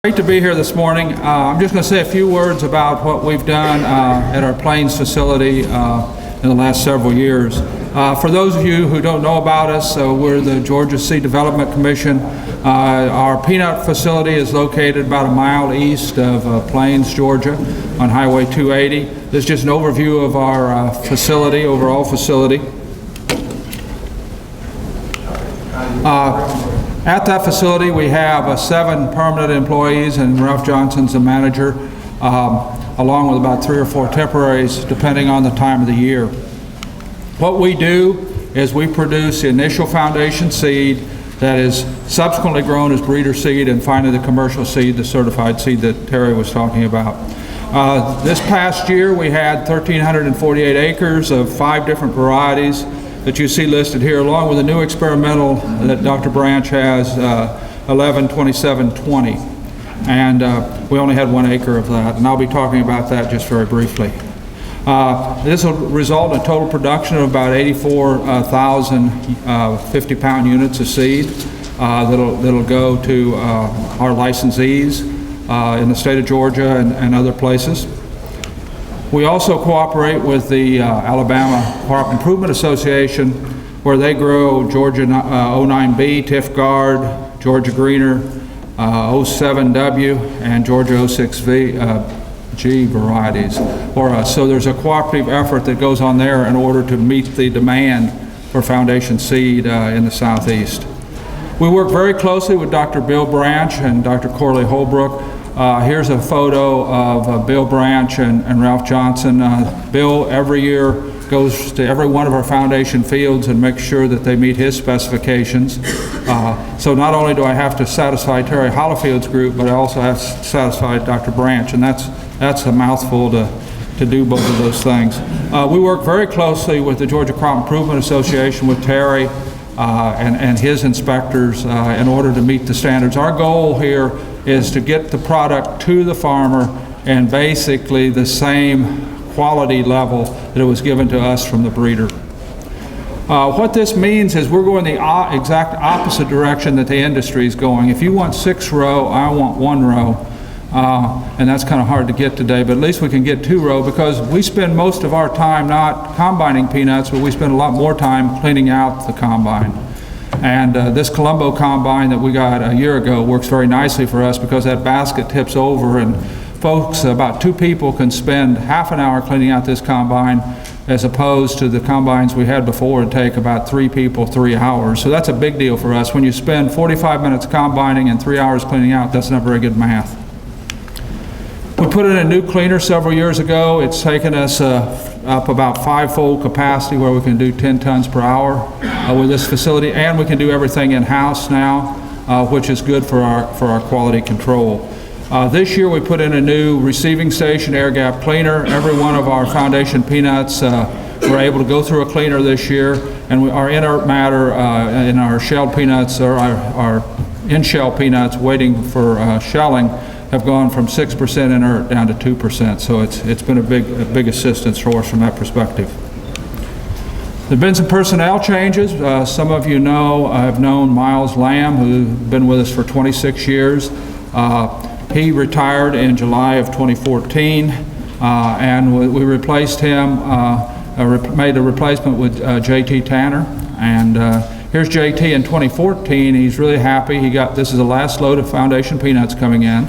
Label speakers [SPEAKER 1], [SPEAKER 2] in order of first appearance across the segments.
[SPEAKER 1] Great to be here this morning. I'm just going to say a few words about what we've done at our Plains facility in the last several years. For those of you who don't know about us, we're the Georgia Seed Development Commission. Our peanut facility is located about a mile east of Plains, Georgia, on Highway 280. This is just an overview of our facility, overall facility. At that facility, we have 7 permanent employees, and Ralph Johnson's the manager, along with about 3 or 4 temporaries, depending on the time of the year. What we do is we produce the initial foundation seed that is subsequently grown as breeder seed, and finally the commercial seed, the certified seed that Terry was talking about. This past year, we had 1,348 acres of 5 different varieties that you see listed here, along with a new experimental that Dr. Branch has, 112720. And we only had 1 acre of that, and I'll be talking about that just very briefly. This will result in a total production of about 84,000 50-pound units of seed that'll go to our licensees in the state of Georgia and other places. We also cooperate with the Alabama Crop Improvement Association, where they grow Georgia 09B, Tiff Guard, Georgia Greener, 07W, and Georgia 06G varieties for us. So there's a cooperative effort that goes on there in order to meet the demand for foundation seed in the Southeast. We work very closely with Dr. Bill Branch and Dr. Corley Holbrook. Here's a photo of Bill Branch and Ralph Johnson. Bill every year goes to every one of our foundation fields and makes sure that they meet his specifications. So not only do I have to satisfy Terry Hollifield's group, but I also have to satisfy Dr. Branch, and that's a mouthful to do both of those things. We work very closely with the Georgia Crop Improvement Association, with Terry and his inspectors in order to meet the standards. Our goal here is to get the product to the farmer and basically the same quality level that it was given to us from the breeder. What this means is we're going the exact opposite direction that the industry is going. If you want 6 row, I want 1 row. And that's kind of hard to get today, but at least we can get 2 row, because we spend most of our time not combining peanuts, but we spend a lot more time cleaning out the combine. And this Colombo combine that we got a year ago works very nicely for us, because that basket tips over, and folks, about 2 people can spend half an hour cleaning out this combine, as opposed to the combines we had before and take about 3 people 3 hours. So that's a big deal for us. When you spend 45 minutes combining and 3 hours cleaning out, that's not very good math. We put in a new cleaner several years ago. It's taken us up about 5-fold capacity, where we can do 10 tons per hour with this facility, and we can do everything in-house now, which is good for our quality control. This year we put in a new receiving station, air gap cleaner. Every one of our foundation peanuts were able to go through a cleaner this year, and our inert matter in our shelled peanuts, or our in-shell peanuts waiting for shelling, have gone from 6% inert down to 2%. So it's been a big assistance for us from that perspective. There have been some personnel changes. Some of you have known Miles Lamb, who's been with us for 26 years. He retired in July of 2014, and we replaced him, made a replacement with J.T. Tanner. And here's J.T. in 2014. He's really happy. This is the last load of foundation peanuts coming in,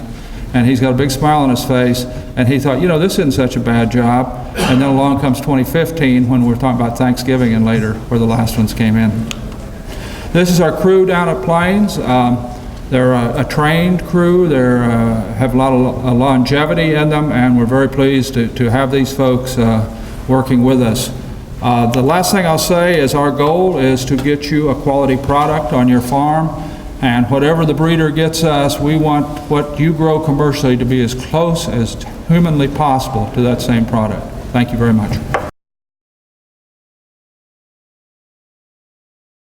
[SPEAKER 1] and he's got a big smile on his face, and he thought, this isn't such a bad job. And then along comes 2015, when we're talking about Thanksgiving and later, where the last ones came in. This is our crew down at Plains. They're a trained crew. They have a lot of longevity in them, and we're very pleased to have these folks working with us. The last thing I'll say is our goal is to get you a quality product on your farm, and whatever the breeder gets us, we want what you grow commercially to be as close as humanly possible to that same product. Thank you very much.